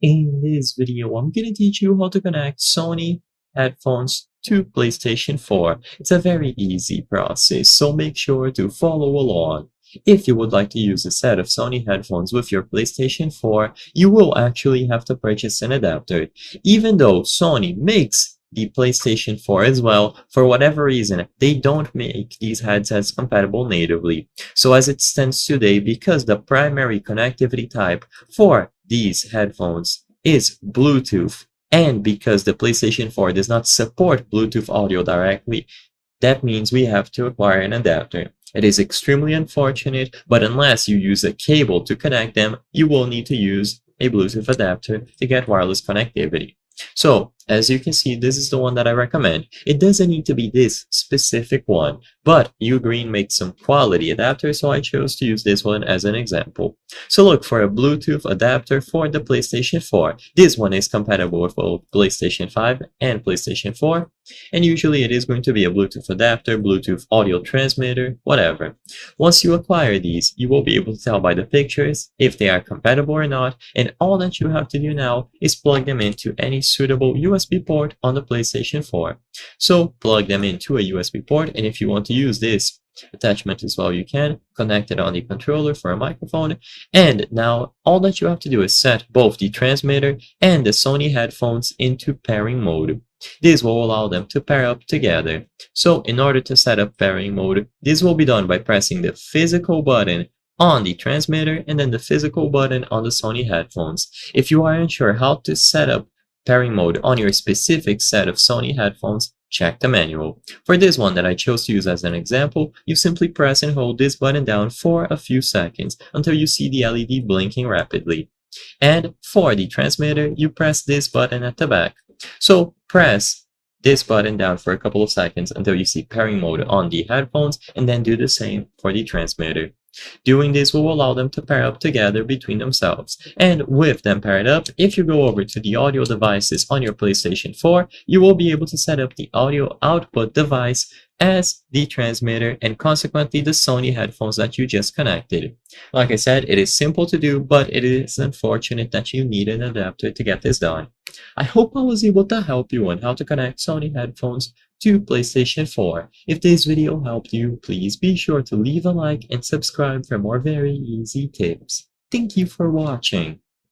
In this video, I'm going to teach you how to connect Sony headphones to PlayStation 4. It's a very easy process, so make sure to follow along. If you would like to use a set of Sony headphones with your PlayStation 4, you will actually have to purchase an adapter. Even though Sony makes the PlayStation 4 as well, for whatever reason, they don't make these headsets compatible natively. So as it stands today, because the primary connectivity type for these headphones is Bluetooth, and because the PlayStation 4 does not support Bluetooth audio directly, that means we have to acquire an adapter. It is extremely unfortunate, but unless you use a cable to connect them, you will need to use a Bluetooth adapter to get wireless connectivity. So, as you can see, this is the one that I recommend. It doesn't need to be this specific one, but Ugreen makes some quality adapters, so I chose to use this one as an example. So look for a Bluetooth adapter for the PlayStation 4. This one is compatible with both PlayStation 5 and PlayStation 4, and usually it is going to be a Bluetooth adapter, Bluetooth audio transmitter, whatever. Once you acquire these, you will be able to tell by the pictures if they are compatible or not, and all that you have to do now is plug them into any suitable USB port on the PlayStation 4. So plug them into a USB port, and if you want to use this attachment as well, you can connect it on the controller for a microphone. And now all that you have to do is set both the transmitter and the Sony headphones into pairing mode. This will allow them to pair up together. So in order to set up pairing mode, this will be done by pressing the physical button on the transmitter and then the physical button on the Sony headphones. If you are unsure how to set up pairing mode on your specific set of Sony headphones, check the manual. For this one that I chose to use as an example, you simply press and hold this button down for a few seconds until you see the LED blinking rapidly. And for the transmitter, you press this button at the back. So press this button down for a couple of seconds until you see pairing mode on the headphones, and then do the same for the transmitter. Doing this will allow them to pair up together between themselves. And with them paired up, if you go over to the audio devices on your PlayStation 4, you will be able to set up the audio output device as the transmitter and consequently the Sony headphones that you just connected. Like I said, it is simple to do, but it is unfortunate that you need an adapter to get this done. I hope I was able to help you on how to connect Sony headphones to PlayStation 4. If this video helped you, please be sure to leave a like and subscribe for more very easy tips. Thank you for watching.